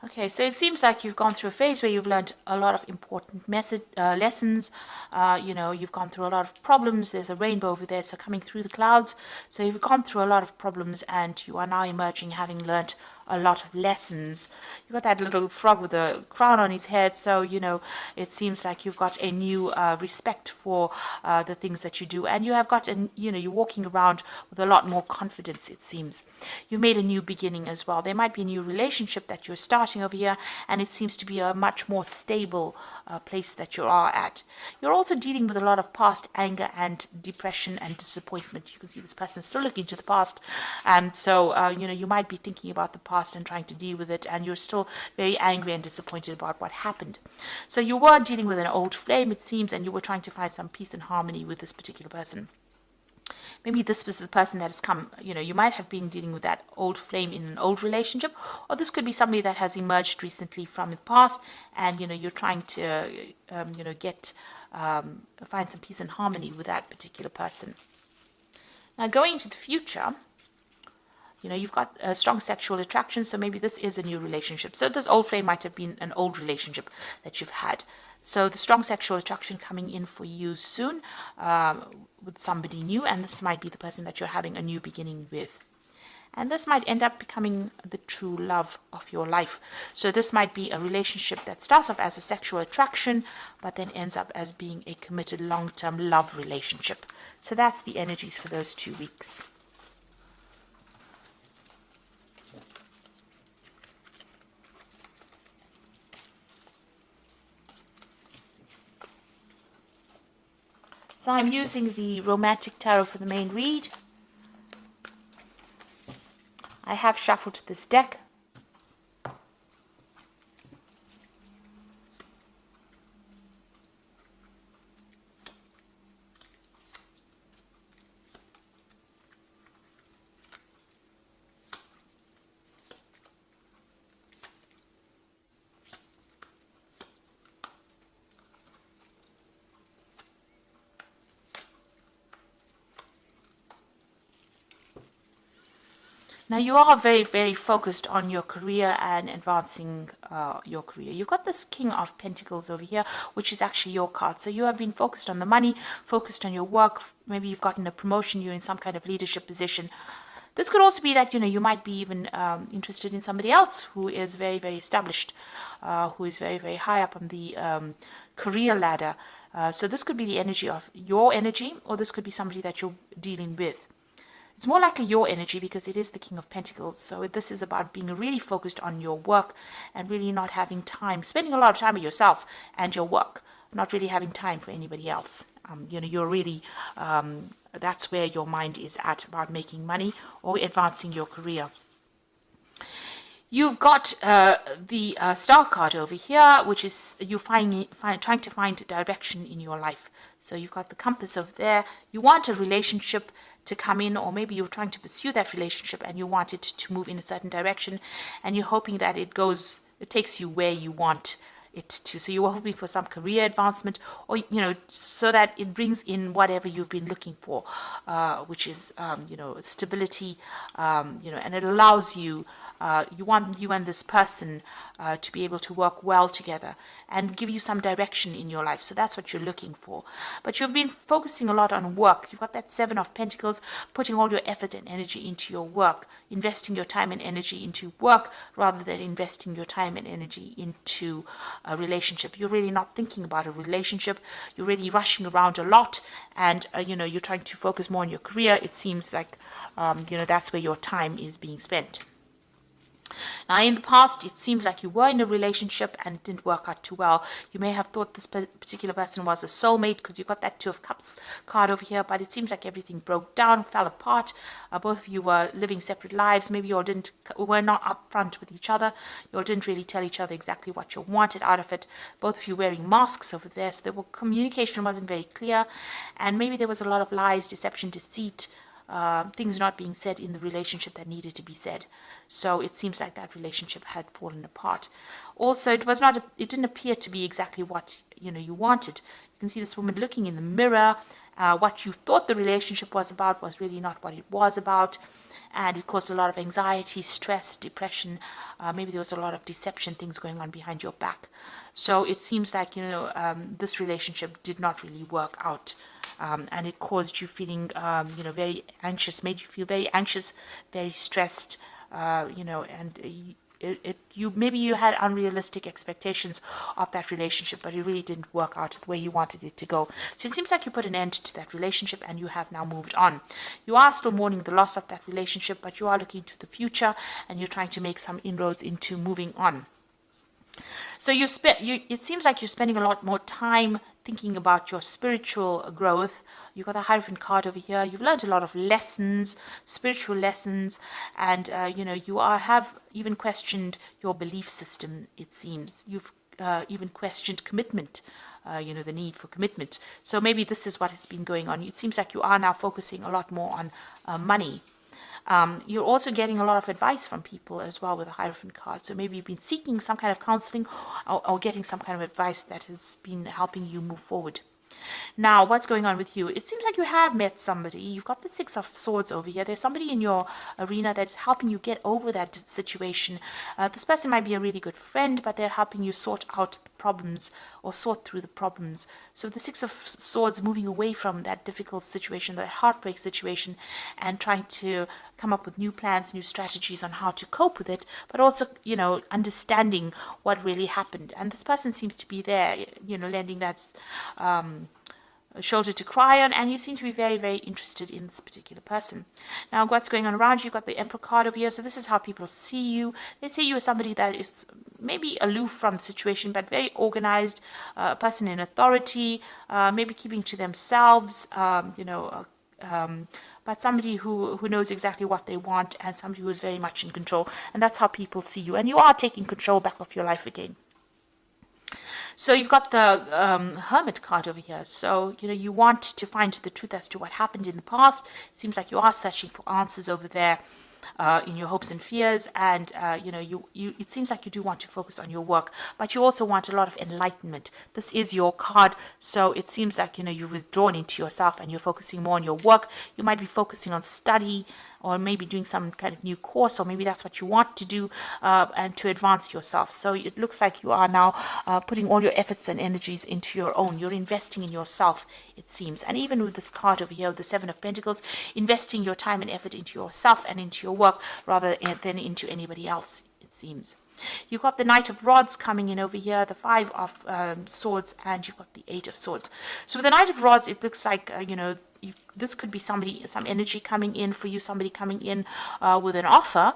Okay, so it seems like you've gone through a phase where you've learned a lot of important lessons. You've gone through a lot of problems. There's a rainbow over there, so coming through the clouds. So you've gone through a lot of problems, and you are now emerging having learned a lot of lessons. You've got that little frog with a crown on his head, so it seems like you've got a new respect for the things that you do, and you have got you're walking around with a lot more confidence. It seems you've made a new beginning as well. There might be a new relationship that you're starting over here, and it seems to be a much more stable place that you are at. You're also dealing with a lot of past anger and depression and disappointment. You can see this person is still looking to the past, and so you might be thinking about the past and trying to deal with it, and you're still very angry and disappointed about what happened. So you were dealing with an old flame, it seems, and you were trying to find some peace and harmony with this particular person. Maybe this was the person that has come, you might have been dealing with that old flame in an old relationship, or this could be somebody that has emerged recently from the past, and, you're trying to, find some peace and harmony with that particular person. Now, going into the future, you've got a strong sexual attraction, so maybe this is a new relationship. So this old flame might have been an old relationship that you've had. So the strong sexual attraction coming in for you soon with somebody new, and this might be the person that you're having a new beginning with. And this might end up becoming the true love of your life. So this might be a relationship that starts off as a sexual attraction, but then ends up as being a committed long-term love relationship. So that's the energies for those 2 weeks. So I'm using the Romantic Tarot for the main read. I have shuffled this deck. Now you are very, very focused on your career and advancing your career. You've got this King of Pentacles over here, which is actually your card. So you have been focused on the money, focused on your work. Maybe you've gotten a promotion, you're in some kind of leadership position. This could also be that, you might be even interested in somebody else who is very, very established, who is very, very high up on the career ladder. So this could be the energy of your energy, or this could be somebody that you're dealing with. It's more likely your energy because it is the King of Pentacles. So this is about being really focused on your work and really not having time, spending a lot of time with yourself and your work, not really having time for anybody else. You're really, that's where your mind is at, about making money or advancing your career. You've got the Star card over here, which is you trying to find direction in your life. So you've got the compass over there. You want a relationship to come in, or maybe you're trying to pursue that relationship and you want it to move in a certain direction, and you're hoping that it takes you where you want it to. So you are hoping for some career advancement, or so that it brings in whatever you've been looking for, which is stability, and it allows you. You want you and this person to be able to work well together and give you some direction in your life. So that's what you're looking for. But you've been focusing a lot on work. You've got that Seven of Pentacles, putting all your effort and energy into your work, investing your time and energy into work rather than investing your time and energy into a relationship. You're really not thinking about a relationship. You're really rushing around a lot, and you're trying to focus more on your career. It seems like that's where your time is being spent. Now, in the past, it seems like you were in a relationship and it didn't work out too well. You may have thought this particular person was a soulmate because you got that Two of Cups card over here, but it seems like everything broke down, fell apart. Both of you were living separate lives. Maybe you all were not upfront with each other. You all didn't really tell each other exactly what you wanted out of it. Both of you wearing masks over there, so communication wasn't very clear, and maybe there was a lot of lies, deception, deceit, things not being said in the relationship that needed to be said. So it seems like that relationship had fallen apart. Also, it didn't appear to be exactly what you wanted. You can see this woman looking in the mirror. What you thought the relationship was about was really not what it was about. and it caused a lot of anxiety, stress, depression. Maybe there was a lot of deception, things going on behind your back. So it seems like, this relationship did not really work out. And it caused you feeling, very anxious, made you feel very anxious, very stressed, and you maybe you had unrealistic expectations of that relationship, but it really didn't work out the way you wanted it to go. So it seems like you put an end to that relationship and you have now moved on. You are still mourning the loss of that relationship, but you are looking to the future and you're trying to make some inroads into moving on. So it seems like you're spending a lot more time thinking about your spiritual growth. You've got the Hierophant card over here. You've learned a lot of lessons, spiritual lessons, and you have even questioned your belief system. It seems you've even questioned commitment. The need for commitment. So maybe this is what has been going on. It seems like you are now focusing a lot more on money. You're also getting a lot of advice from people as well with the Hierophant card. So maybe you've been seeking some kind of counseling or getting some kind of advice that has been helping you move forward. Now, what's going on with you? It seems like you have met somebody. You've got the Six of Swords over here. There's somebody in your arena that's helping you get over that situation. This person might be a really good friend, but they're helping you sort out the problems or sort through the problems. So the Six of Swords moving away from that difficult situation, that heartbreak situation, and trying to come up with new plans, new strategies on how to cope with it, but also, understanding what really happened. And this person seems to be there, lending that a shoulder to cry on, and you seem to be very, very interested in this particular person. Now, what's going on around you? You've got the Emperor card over here, so this is how people see you. They see you as somebody that is maybe aloof from the situation, but very organized, a person in authority, maybe keeping to themselves, but somebody who knows exactly what they want, and somebody who is very much in control. And that's how people see you. And you are taking control back of your life again. So you've got the Hermit card over here. So, you want to find the truth as to what happened in the past. It seems like you are searching for answers over there in your hopes and fears. And, it seems like you do want to focus on your work, but you also want a lot of enlightenment. This is your card. So it seems like, you've withdrawn into yourself and you're focusing more on your work. You might be focusing on study, or maybe doing some kind of new course, or maybe that's what you want to do and to advance yourself. So it looks like you are now putting all your efforts and energies into your own. You're investing in yourself, it seems. And even with this card over here, the Seven of Pentacles, investing your time and effort into yourself and into your work rather than into anybody else, it seems. You've got the Knight of Rods coming in over here, the Five of Swords, and you've got the Eight of Swords. So with the Knight of Rods, it looks like, this could be somebody, some energy coming in for you, somebody coming in with an offer,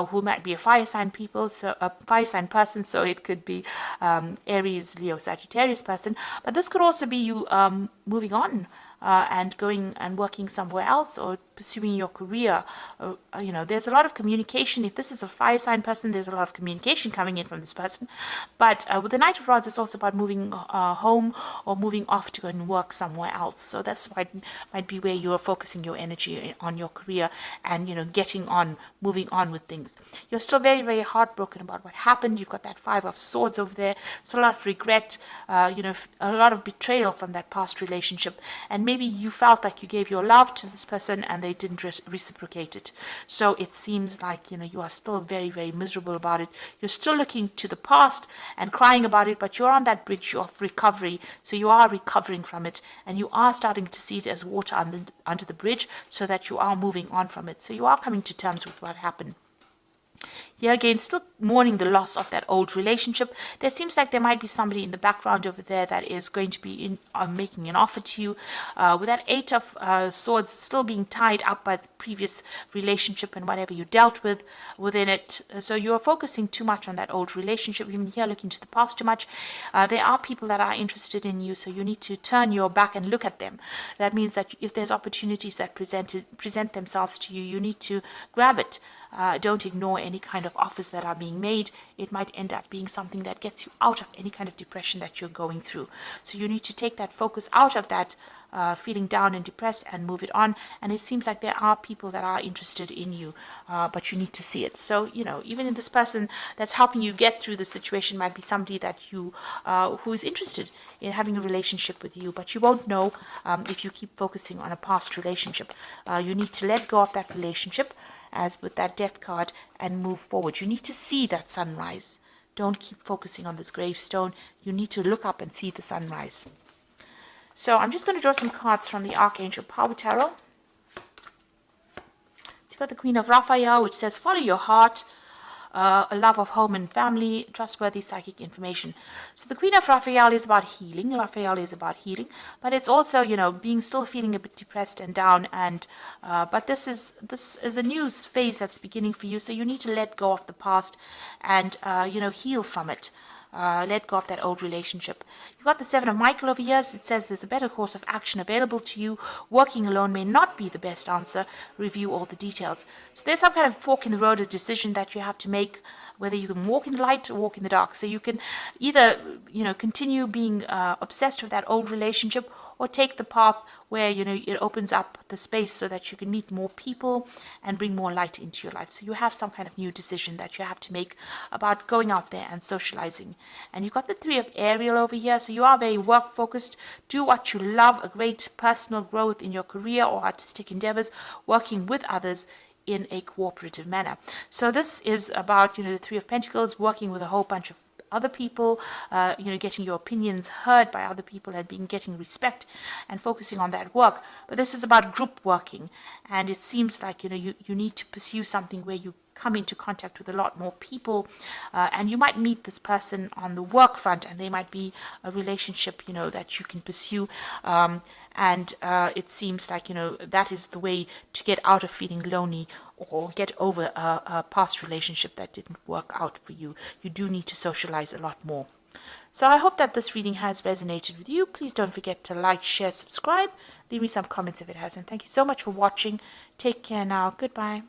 who might be a fire sign person, so it could be Aries, Leo, Sagittarius person, but this could also be you moving on and going and working somewhere else or pursuing your career. There's a lot of communication. If this is a fire sign person, there's a lot of communication coming in from this person. But with the Knight of Rods, it's also about moving home or moving off to go and work somewhere else. So that's why it might be where you're focusing your energy on your career and, getting on, moving on with things. You're still very, very heartbroken about what happened. You've got that Five of Swords over there. It's a lot of regret, a lot of betrayal from that past relationship. And maybe you felt like you gave your love to this person and they didn't reciprocate it. So it seems like, you are still very, very miserable about it. You're still looking to the past and crying about it, but you're on that bridge of recovery. So you are recovering from it and you are starting to see it as water under the bridge so that you are moving on from it. So you are coming to terms with what happened. Here again, still mourning the loss of that old relationship. There seems like there might be somebody in the background over there that is going to be making an offer to you. With that Eight of Swords still being tied up by the previous relationship and whatever you dealt with within it. So you're focusing too much on that old relationship. Even here, looking to the past too much. There are people that are interested in you, so you need to turn your back and look at them. That means that if there's opportunities that present themselves to you, you need to grab it. Don't ignore any kind of offers that are being made. It might end up being something that gets you out of any kind of depression that you're going through. So you need to take that focus out of that feeling down and depressed and move it on. And it seems like there are people that are interested in you, but you need to see it. So, even in this person that's helping you get through the situation might be somebody that you who is interested in having a relationship with you, but you won't know if you keep focusing on a past relationship. You need to let go of that relationship as with that death card, and move forward. You need to see that sunrise. Don't keep focusing on this gravestone. You need to look up and see the sunrise. So I'm just going to draw some cards from the Archangel Power Tarot. You've got the Queen of Raphael, which says, follow your heart, a love of home and family, trustworthy psychic information. So the Queen of Raphael is about healing. Raphael is about healing, but it's also, being still feeling a bit depressed and down. And but this is a new phase that's beginning for you. So you need to let go of the past and heal from it. Let go of that old relationship. You've got the Seven of Michael over here. So it says there's a better course of action available to you. Working alone may not be the best answer. Review all the details. So there's some kind of fork in the road, a decision that you have to make, whether you can walk in the light or walk in the dark. So you can either, continue being obsessed with that old relationship, or take the path where, it opens up the space so that you can meet more people and bring more light into your life. So you have some kind of new decision that you have to make about going out there and socializing. And you've got the Three of Ariel over here. So you are very work focused. Do what you love, a great personal growth in your career or artistic endeavors, working with others in a cooperative manner. So this is about, the Three of Pentacles, working with a whole bunch of other people, getting your opinions heard by other people and getting respect and focusing on that work. But this is about group working, and it seems like you need to pursue something where you come into contact with a lot more people, and you might meet this person on the work front, and they might be a relationship that you can pursue, and it seems like that is the way to get out of feeling lonely or get over a past relationship that didn't work out for you. You do need to socialize a lot more. So I hope that this reading has resonated with you. Please don't forget to like, share, subscribe. Leave me some comments if it has. And thank you so much for watching. Take care now. Goodbye.